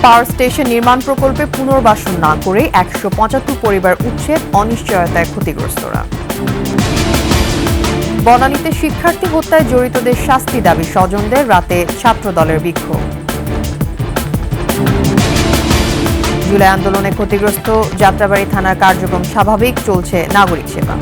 Power station নির্মাণ প্রকল্পে পুনর্বাসন না করে ১৭৫ পরিবার উচ্ছেদ, অনিশ্চয়তায় ক্ষতিগ্রস্তরা। বনানীতে শিক্ষার্থী হত্যায় জড়িতদের শাস্তি দাবি স্বজনদের, রাতে ছাত্রদলের বিক্ষোভ। জুলাই আন্দোলনে ক্ষতিগ্রস্ত যাত্রাবাড়ী থানার কার্যক্রম স্বাভাবিক, চলছে নাগরিক সেবা।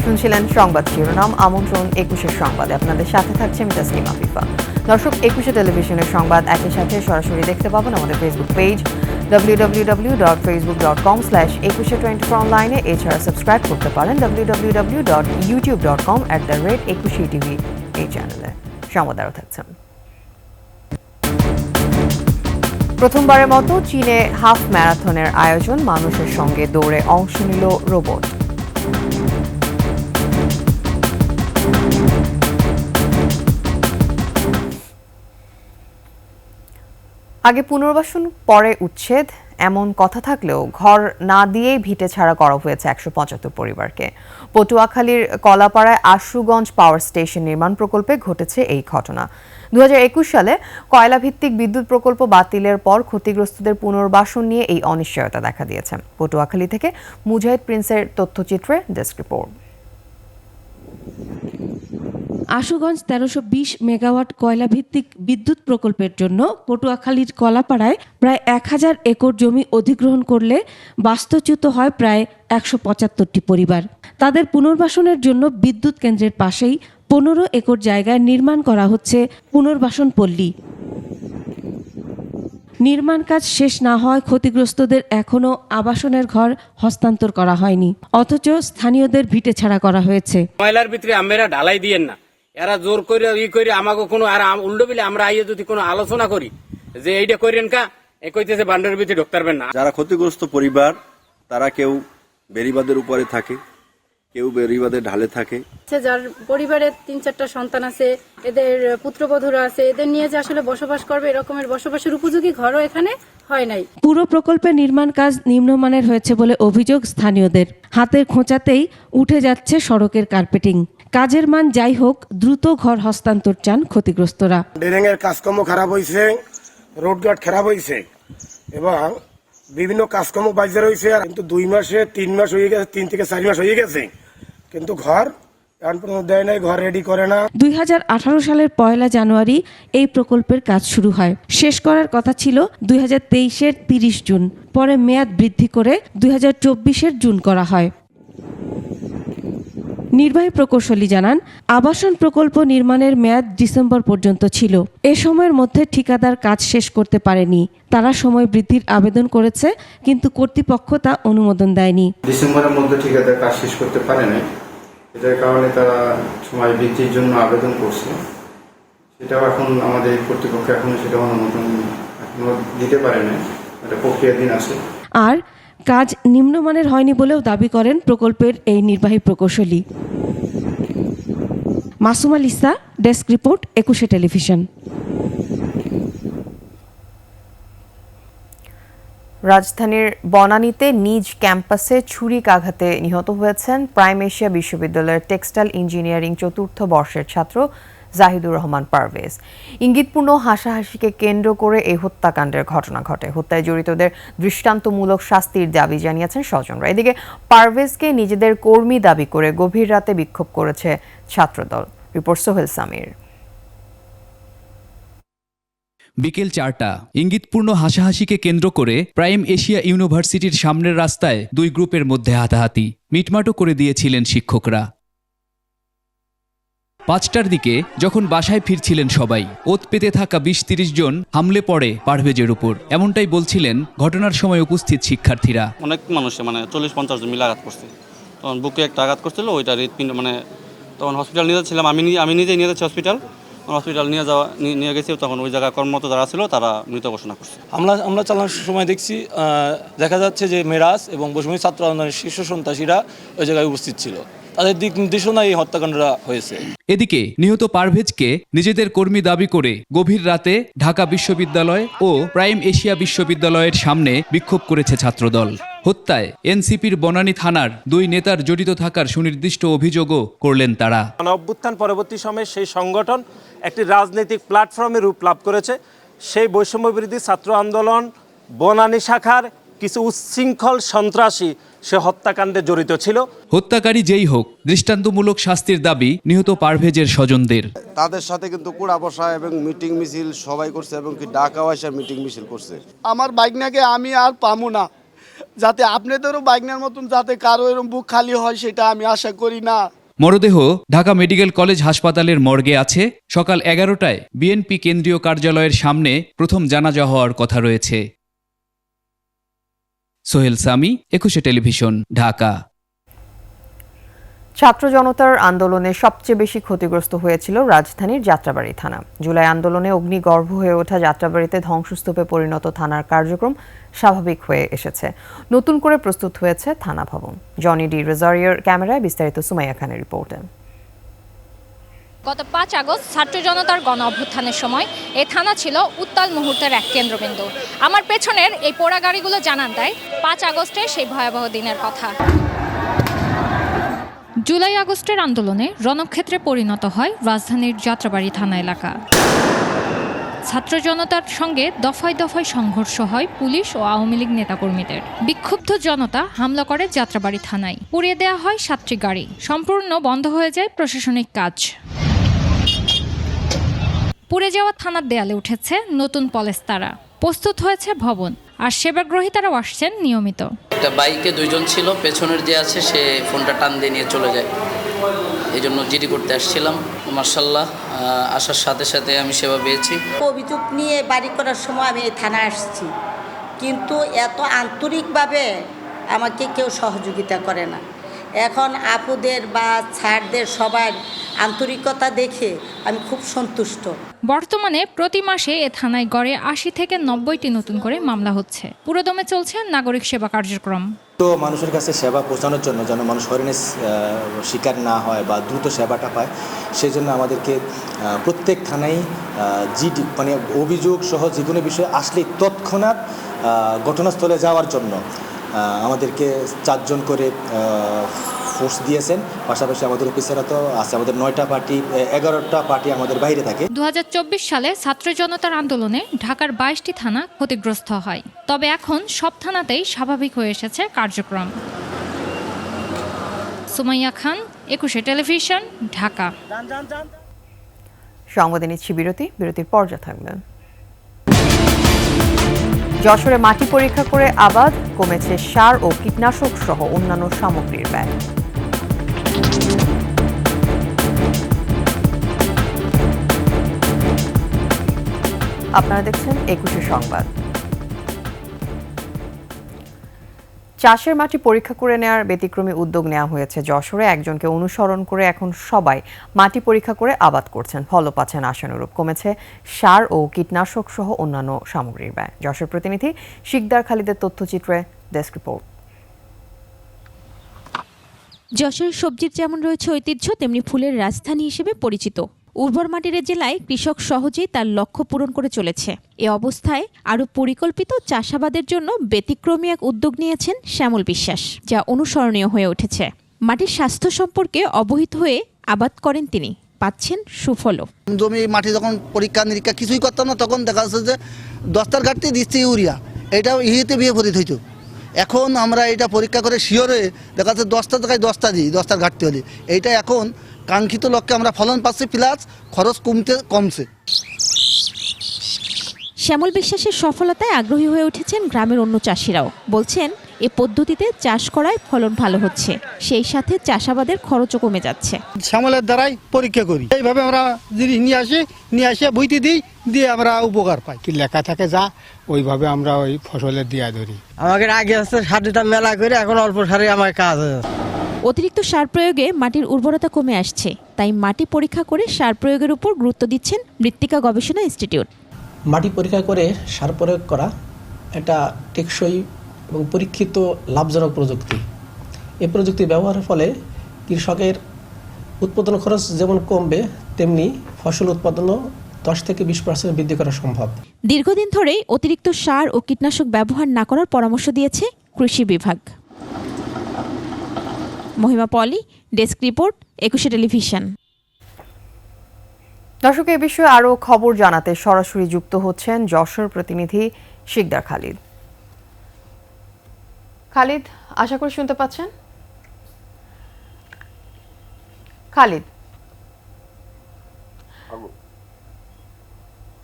শুনছিলেন সংবাদ শিরোনাম। আমন্ত্রণ ২১-এর সংবাদে আপনাদের সাথে থাকছে আমি তাসলিমা আফিফা। দর্শক, ২১ টেলিভিশনের সংবাদ একই সাথে সরাসরি দেখতে পাবেন আমাদের ফেসবুক পেজ www.facebook.com/2124 অনলাইনে। এছাড়া সাবস্ক্রাইব করতে পারেন www.youtube.com/21TV এই চ্যানেলে। সংবাদ আরও থাকছেন। প্রথমবারের মতো চীনে হাফ ম্যারাথনের আয়োজন, মানুষের সঙ্গে দৌড়ে অংশ নিল রোবট। আগে পুনর্বাসন পরে উচ্ছেদ, এমন কথা থাকলেও ঘর না দিয়েই ভিটে ছাড়া করা হয়েছে ১৭৫ পরিবারকে। পটুয়াখালীর কলাপাড়ায় আশুগঞ্জ পাওয়ার স্টেশন নির্মাণ প্রকল্পে ঘটেছে এই ঘটনা। ২০২১ সালে কয়লাভিত্তিক বিদ্যুৎ প্রকল্প বাতিলের পর ক্ষতিগ্রস্তদের পুনর্বাসন নিয়ে এই অনিশ্চয়তা দেখা দিয়েছে। পটুয়াখালী থেকে মুজাহিদ প্রিন্সের তথ্যচিত্রে ডেস্ক রিপোর্ট। আশুগঞ্জ ১৩২০ মেগাওয়াট কয়লা ভিত্তিক বিদ্যুৎ প্রকল্পের জন্য পটুয়াখালীর কলাপাড়ায় প্রায় ১,০০০ একর জমি অধিগ্রহণ করলে বাস্তুচ্যুত হয় প্রায় ১৭৫টি পরিবার। তাদের পুনর্বাসনের জন্য বিদ্যুৎ কেন্দ্রের পাশেই ১৫ একর জায়গায় নির্মাণ করা হচ্ছে পুনর্বাসন পল্লী। নির্মাণ কাজ শেষ না হওয়ায় ক্ষতিগ্রস্তদের এখনও আবাসনের ঘর হস্তান্তর করা হয়নি, অথচ স্থানীয়দের ভিটে ছাড়া করা হয়েছে। ময়লার ভিতরে আমরা ঢালাই দিয়েন না, এরা জোর করে করে আমাকে কোনো আর উল্টো বিলে আমরা আইয়ে যদি কোনো আলোচনা করি যে এইটা করেন কা, এ কইতেছে বান্ডারের ভিতরে ঢুকতে পারবেন না। যারা ক্ষতিগ্রস্ত পরিবার তারা কেউ বেড়িবাঁধের উপরে থাকে, কেউ বেড়িবাঁধের ঢালে থাকে। যার পরিবারে ৩-৪টা সন্তান আছে, এদের পুত্রবধূরা আছে, এদের নিয়ে যে আসলে বসবাস করবে এরকমের বসবাসের উপযোগী ঘরও এখানে হয় নাই। পুরো প্রকল্পের নির্মাণ কাজ নিম্নমানের হয়েছে বলে অভিযোগ স্থানীয়দের। হাতের খোঁচাতেই উঠে যাচ্ছে সড়কের কার্পেটিং। কাজের মান যাই হোক, দ্রুত ঘর হস্তান্তর চান ক্ষতিগ্রস্তরা। ড্রেনিং এর কাজকর্ম খারাপ হয়েছে, রোডঘাট খারাপ হয়েছে এবং বিভিন্ন কাজকর্ম বাজার হয়েছে, কিন্তু ২ মাসে ৩ মাস হয়ে গেছে, ৩ থেকে ৪ মাস হয়ে গেছে, কিন্তু ঘর এখন পর্যন্ত দেয় নাই, ঘর রেডি করে না। ২০১৮ সালের ১ জানুয়ারি এই প্রকল্পের কাজ শুরু হয়। শেষ করার কথা ছিল ২০২৩-এর ৩০ জুন, পরে মেয়াদ বৃদ্ধি করে ২০২৪-এর জুন করা হয়। নির্বাহী প্রকৌশলী জানান, আবাসন প্রকল্প নির্মাণের মেয়াদ ডিসেম্বর পর্যন্ত ছিল। এ সময়ের মধ্যে ঠিকাদার কাজ শেষ করতে পারেনি। তারা সময় বৃদ্ধির আবেদন করেছে, কিন্তু কর্তৃপক্ষ তা অনুমোদন দেয়নি। ডিসেম্বরের মধ্যে ঠিকাদার কাজ শেষ করতে পারেনি, এটার কারণে তারা সময় বৃদ্ধির জন্য আবেদন করছে। সেটাও এখন আমাদের কর্তৃপক্ষ এখনো সেটা অনুমোদন এখনো দিতে পারেনি, এটা প্রক্রিয়াধীন আছে। আর কাজ নিম্নমানের হয়নি বলেও দাবি করেন প্রকল্পের এই নির্বাহী প্রকৌশলী। মাসুম আল ইসা, ডেস্ক রিপোর্ট, ২১ টেলিভিশন। রাজধানীর বনানীতে নিজ ক্যাম্পাসে ছুরিকাঘাতে নিহত হয়েছেন প্রাইম এশিয়া বিশ্ববিদ্যালয়ের টেক্সটাইল ইঞ্জিনিয়ারিং ৪র্থ বর্ষের ছাত্র জাহিদুর রহমান পারভেজ। ইঙ্গিতপূর্ণ হাসাহাসিকে কেন্দ্র করে এই হত্যাকাণ্ডের ঘটনা ঘটে। হত্যায় জড়িতদের দৃষ্টান্তমূলক শাস্তির দাবি জানিয়েছেন স্বজনরা। এদিকে পারভেজকে নিজেদের কর্মী দাবি করে গভীর রাতে বিক্ষোভ করেছে ছাত্রদল। রিপোর্ট সোহেল সামির। বিকেল ৪টা, ইঙ্গিতপূর্ণ হাসাহাসিকে কেন্দ্র করে প্রাইম এশিয়া ইউনিভার্সিটির সামনের রাস্তায় দুই গ্রুপের মধ্যে হাতাহাতি। মিটমাটও করে দিয়েছিলেন শিক্ষকরা। ৫টার দিকে যখন বাসায় ফিরছিলেন সবাই, ওত পেতে থাকা ২০-৩০ জন হামলে পড়ে পারভেজের উপর। এমনটাই বলছিলেন ঘটনার সময় উপস্থিত শিক্ষার্থীরা। অনেক মানুষে ৪০-৫০ জন মিলে আঘাত করছে। তখন বুকে একটা আঘাত করছিল, ওইটা হৃৎপিণ্ড তখন হসপিটাল নিয়ে যাচ্ছিলাম, আমি নিজেই নিয়ে যাচ্ছি হসপিটাল নিয়ে গেছি। তখন ওই জায়গায় কর্মরত যারা ছিল তারা মৃত ঘোষণা করছে। আমরা চালানোর সময় দেখছি দেখা যাচ্ছে যে মেরাজ এবং বৈষম্য ছাত্র আন্দোলনের শীর্ষ সন্ত্রাসীরা ওই জায়গায় উপস্থিত ছিল। তাদের দিক নির্দেশনায় এই হত্যাকাণ্ডটা হয়েছে। এদিকে নিহত পারভেজকে নিজেদের কর্মী দাবি করে গভীর রাতে ঢাকা বিশ্ববিদ্যালয় ও প্রাইম এশিয়া বিশ্ববিদ্যালয়ের সামনে বিক্ষোভ করেছে ছাত্রদল। হত্যায় এনসিপির বনানী থানার 2 নেতার জড়িত থাকার সুনির্দিষ্ট অভিযোগও করলেন তারা। অভ্যুত্থান পরবর্তী সময়ে সেই সংগঠন একটি রাজনৈতিক প্ল্যাটফর্মে রূপ লাভ করেছে। সেই বৈষম্য বিরোধী ছাত্র আন্দোলন বনানী শাখার কিছু উচ্ছৃঙ্খল সন্ত্রাসী সে হত্যাকাণ্ডে জড়িত ছিল। হত্যাকারী যেই হোক, দৃষ্টান্তমূলক শাস্তির দাবি নিহত পারভেজের স্বজনদের। তাদের সাথে কিন্তু কুড়া বসা এবং মিটিং মিছিল সবাই করছে এবং কি ঢাকা আসার মিটিং মিছিল করছে। আমার বাইকনাকে আমি আর পামু না, যাতে আপনাদেরও বাইকনার মতন যাতে কারো এরকম বুক খালি হয় সেটা আমি আশা করি না। মরদেহ ঢাকা মেডিকেল কলেজ হাসপাতালের মর্গে আছে। সকাল 11টায় বিএনপি কেন্দ্রীয় কার্যালয়ের সামনে প্রথম জানাজা হওয়ার কথা রয়েছে। সোহেল সামি, 21 টেলিভিশন, ঢাকা। ছাত্র জনতার আন্দোলনে সবচেয়ে বেশি ক্ষতিগ্রস্ত হয়েছিল রাজধানীর যাত্রাবাড়ী থানা। জুলাই আন্দোলনে অগ্নিগর্ভ হয়ে ওঠা যাত্রাবাড়ীতে ধ্বংসস্তূপে পরিণত থানার কার্যক্রম স্বাভাবিক হয়ে এসেছে। নতুন করে প্রস্তুত হয়েছে থানা ভবন। জনি ডি রেজারিয়ার ক্যামেরায় বিস্তারিত সুমাইয়া খানের রিপোর্টে। গত 5 আগস্ট ছাত্র জনতার গণ অভ্যুত্থানের সময় এই থানা ছিল উত্তাল মুহূর্তের এক কেন্দ্রবিন্দু। আমার পেছনের এই পোড়া গাড়িগুলো জানান দেয় 5 আগস্টের সেই ভয়াবহ দিনের কথা। জুলাই আগস্টের আন্দোলনে রণক্ষেত্রে পরিণত হয় রাজধানীর যাত্রাবাড়ী থানা এলাকা। ছাত্র জনতার সঙ্গে দফায় দফায় সংঘর্ষ হয় পুলিশ ও আওয়ামী লীগ নেতাকর্মীদের। বিক্ষুব্ধ জনতা হামলা করে যাত্রাবাড়ী থানায়। পুড়িয়ে দেওয়া হয় 7টি গাড়ি। সম্পূর্ণ বন্ধ হয়ে যায় প্রশাসনিক কাজ। পুড়ে যাওয়া থানার দেয়ালে উঠেছে নতুন পলেস্তারা। প্রস্তুত হয়েছে ভবন, আর সেবাগ্রহীতারাও আসছেন নিয়মিত। একটা বাইকে 2 জন ছিল, পেছনের যে আছে সে ফোনটা টান দিয়ে নিয়ে চলে যায়। এই জন্য জিডি করতে আসছিলাম। মার্শাল্লাহ, আসার সাথে সাথে আমি সেবা পেয়েছি। অভিযোগ নিয়ে বাড়ি করার সময় আমি এই থানায় আসছি, কিন্তু এত আন্তরিকভাবে আমাকে কেউ সহযোগিতা করে না। এখন আপুদের বা ছাড়দের সবার আন্তরিকতা দেখে আমি খুব সন্তুষ্ট। বর্তমানে প্রতি মাসে এ থানায় গড়ে 80 থেকে 90টি নতুন করে মামলা হচ্ছে। পুরোদমে চলছে নাগরিক সেবা কার্যক্রম। তো মানুষের কাছে সেবা পৌঁছানোর জন্য যেন মানুষ হয়রানির শিকার না হয় বা দ্রুত সেবাটা পায়, সেই জন্য আমাদেরকে প্রত্যেক থানায় জিডি মানে অভিযোগ সহ যে কোনো বিষয়ে আসলে তৎক্ষণাৎ ঘটনাস্থলে যাওয়ার জন্য আমাদেরকে 4 জন করে ফোর্স দিয়েছেন। পাশাপাশি আমাদের অফিসাররা তো আছে, আমাদের 9টা পার্টি 11টা পার্টি আমাদের বাইরে থাকে। 2024 সালে ছাত্র জনতার আন্দোলনে ঢাকার 22টি থানা ক্ষতিগ্রস্ত হয়। তবে এখন সব থানাতেই স্বাভাবিক হয়ে এসেছে কার্যক্রম। সুমাইয়া খান, 21 টেলিভিশন, ঢাকা। সংবাদে নিচ্ছি বিরতির পর যা থাকবে। যশোরে মাটি পরীক্ষা করে আবাদ, কমেছে সার ও কীটনাশক সহ অন্যান্য সামগ্রীর ব্যয়। আপনারা দেখছেন 21 সংবাদ। চাষের মাটি পরীক্ষা করে নেওয়ার ব্যতিক্রমী উদ্যোগ নেওয়া হয়েছে যশোরে। একজনকে অনুসরণ করে এখন সবাই মাটি পরীক্ষা করে আবাদ করছেন। ফলও পাচ্ছেন আশানুরূপ। কমেছে সার ও কীটনাশক সহ অন্যান্য সামগ্রীর ব্যয়। যশোর প্রতিনিধি শিকদার খালিদের তথ্যচিত্রে ডেস্ক রিপোর্ট। যশোরের সবজির যেমন রয়েছে ঐতিহ্য, তেমনি ফুলের রাজধানী হিসেবে পরিচিত। উর্বর মাটির জেলায় কৃষক সহজেই তার লক্ষ্য পূরণ করে চলেছে। এ অবস্থায় আরও পরিকল্পিত চাষাবাদের জন্য ব্যতিক্রমী এক উদ্যোগ নিয়েছেন শ্যামল বিশ্বাস, যা অনুসরণীয় হয়ে উঠেছে। মাটির স্বাস্থ্য সম্পর্কে অবহিত হয়ে আবাদ করেন তিনি, পাচ্ছেন সুফলও। জমি মাটি যখন পরীক্ষা নিরীক্ষা কিছুই করতাম না, তখন দেখা যাচ্ছে যে 10টার ঘাটতি দিচ্ছে ইউরিয়া, এটাও ইহিতে বিয়ে পরিত হইতো। এখন আমরা এটা পরীক্ষা করে শিওরে দেখা যাচ্ছে 10টা জায়গায় 10টা দিই, 10টার ঘাটতি হলে। এইটা এখন কাঙ্ক্ষিত লক্ষ্যে আমরা ফলন পাচ্ছি, প্লাস খরচ কমছে। শ্যামল বিশ্বাসের সফলতায় আগ্রহী হয়ে উঠেছেন গ্রামের অন্য চাষিরাও। বলছেন এ পদ্ধতিতে চাষ করায় ফলন ভালো হচ্ছে, সেই সাথে চাষাবাদের খরচও কমে যাচ্ছে। শ্যামলের দ্বারাই পরীক্ষা করি, এইভাবে আমরা জিনিস নিয়ে আসে বইতে দিয়ে আমরা উপকার পাই। কি লেখা থাকে যা ওইভাবে আমরা ওই ফসলের দিয়া ধরি। আমাদের আগে হচ্ছে সারটা মেলা করে, এখন অল্প সারে আমার কাজ হয়ে যাচ্ছে। অতিরিক্ত সার প্রয়োগে মাটির উর্বরতা কমে আসছে, তাই মাটি পরীক্ষা করে সার প্রয়োগের উপর গুরুত্ব দিচ্ছেন মৃত্তিকা গবেষণা ইনস্টিটিউট। মাটি পরীক্ষা করে সার প্রয়োগ করা একটা টেকসই এবং পরীক্ষিত লাভজনক প্রযুক্তি। এই প্রযুক্তি ব্যবহারের ফলে কৃষকের উৎপাদন খরচ যেমন কমবে তেমনি ফসল উৎপাদনও 10 থেকে 20% বৃদ্ধি করা সম্ভব। দীর্ঘদিন ধরেই অতিরিক্ত সার ও কীটনাশক ব্যবহার না করার পরামর্শ দিয়েছে কৃষি বিভাগ। মহিমা পলি, ডেস্ক রিপোর্ট, 21 টেলিভিশন। দর্শক, এ বিষয়ে আরও খবর জানাতে সরাসরি যুক্ত হচ্ছেন যশোর প্রতিনিধি শিকদার খালিদ। খালিদ, আশা করি শুনতে পাচ্ছেন।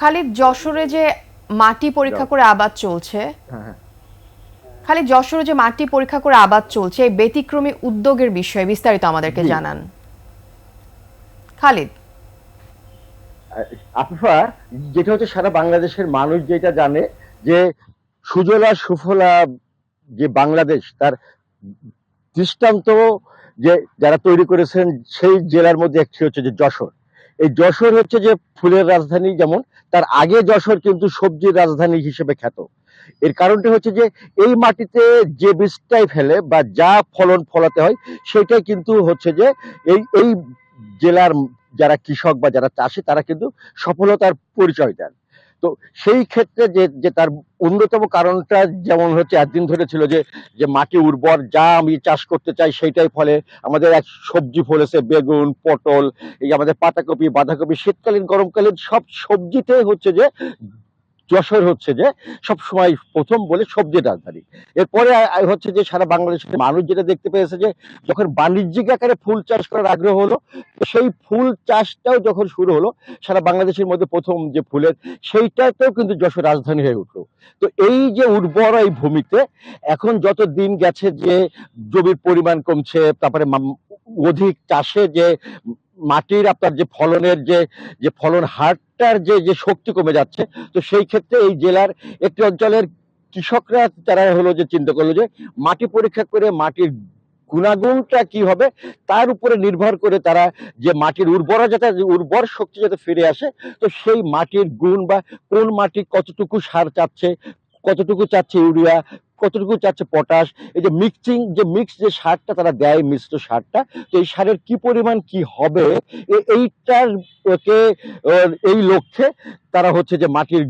খালিদ, যশোরে যে মাটি পরীক্ষা করে আবাদ চলছে, এই ব্যতিক্রমী উদ্যোগের বিষয়ে বিস্তারিত আমাদেরকে জানান। খালিদ। আফিফা, যেটা হচ্ছে সারা বাংলাদেশের মানুষ যেটা জানে যে সুজলা সুফলা যে বাংলাদেশ, তার দৃষ্টান্ত যে যারা তৈরি করেছেন সেই জেলার মধ্যে একটি হচ্ছে যে যশোর। এই যশোর হচ্ছে যে ফুলের রাজধানী, যেমন তার আগে যশোর কিন্তু সবজির রাজধানী হিসেবে খ্যাত। এর কারণটা হচ্ছে যে এই মাটিতে যে বীজটাই ফেলে বা যা ফলন ফলাতে হয় সেটাই কিন্তু হচ্ছে যে এই জেলার যারা কৃষক বা যারা চাষি তারা কিন্তু সফলতার পরিচয় দেন। তো সেই ক্ষেত্রে যে তার অন্যতম কারণটা যেমন হচ্ছে একদিন ধরে ছিল যে মাটি উর্বর, যা আমি চাষ করতে চাই সেইটাই ফলে। আমাদের এক সবজি ফলেছে বেগুন, পটল, এই আমাদের পাতাকপি, বাঁধাকপি, শীতকালীন গরমকালীন সব সবজিতে হচ্ছে যে যশোর হচ্ছে যে সবসময় প্রথম বলে সবজির রাজধানী। এরপরে হচ্ছে যে সারা বাংলাদেশের মানুষ যেটা দেখতে পেয়েছে যে যখন বাণিজ্যিক আকারে ফুল চাষ করার আগ্রহ হলো, সেই ফুল চাষটাও যখন শুরু হলো সারা বাংলাদেশের মধ্যে প্রথম যে ফুলের, সেইটাতেও কিন্তু যশোর রাজধানী হয়ে উঠলো। তো এই যে উর্বর এই ভূমিতে এখন যত দিন গেছে যে জমির পরিমাণ কমছে, তারপরে অধিক চাষে যে মাটির আপনার যে ফলনের যে ফলন হারটার যে শক্তি কমে যাচ্ছে, তো সেই ক্ষেত্রে এই জেলার একটি অঞ্চলের কৃষকরা তারা হলো যে চিন্তা করলো যে মাটি পরীক্ষা করে মাটির গুণাগুণটা কি হবে তার উপরে নির্ভর করে তারা যে মাটির উর্বর শক্তি যাতে ফিরে আসে, তো সেই মাটির গুণ বা কোন মাটি কতটুকু সার চাচ্ছে, কতটুকু চাচ্ছে ইউরিয়া, কতটুকু চাচ্ছে পটাশ, এই যে মিক্স যে সারটা তারা দেয়, মিশ্র সারটা, তো এই সারের কি পরিমাণ কি হবে এই লক্ষ্যে তারা হচ্ছে যে মাটির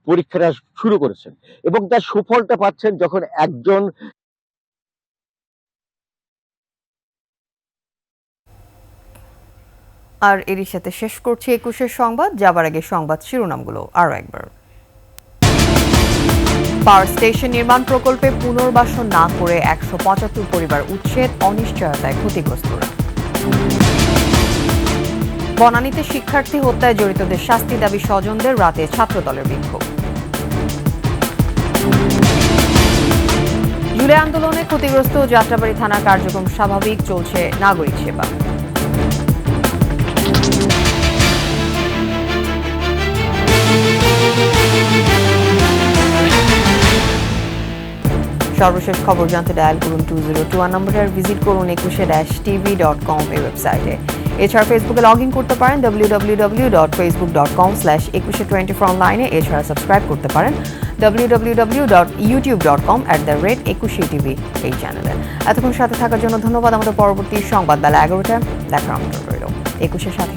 পরীক্ষাটা শুরু করেছেন এবং তার সুফলটা পাচ্ছেন যখন একজন। আর এরই সাথে শেষ করছি 21 সংবাদ। যাবার আগে সংবাদ শিরোনামগুলো আরো একবার। পাওয়ার স্টেশন নির্মাণ প্রকল্পে পুনর্বাসন না করে 175 পরিবার উচ্ছেদ, অনিশ্চয়তায় ক্ষতিগ্রস্তরা। বনানীতে শিক্ষার্থী হত্যায় জড়িতদের শাস্তি দাবি স্বজনদের, রাতে ছাত্রদলের বিক্ষোভ। জুলাই আন্দোলনে ক্ষতিগ্রস্ত যাত্রাবাড়ী থানার কার্যক্রম স্বাভাবিক, চলছে নাগরিক সেবা। সর্বশেষ খবর জানতে ডায়াল করুন 2021 নম্বরে আর ভিজিট করুন 21-tv.com এই ওয়েবসাইটে। এছাড়া ফেসবুকে লগ ইন করতে পারেন www.facebook.com/2124 অনলাইনে। এছাড়া সাবস্ক্রাইব করতে পারেন www.youtube.com/21tv এই চ্যানেলে। এতক্ষণ সাথে থাকার জন্য ধন্যবাদ। আমাদের পরবর্তী সংবাদ বেলা 11টায় দেখার আমন্ত্রণ রইল। 21-এর সাথে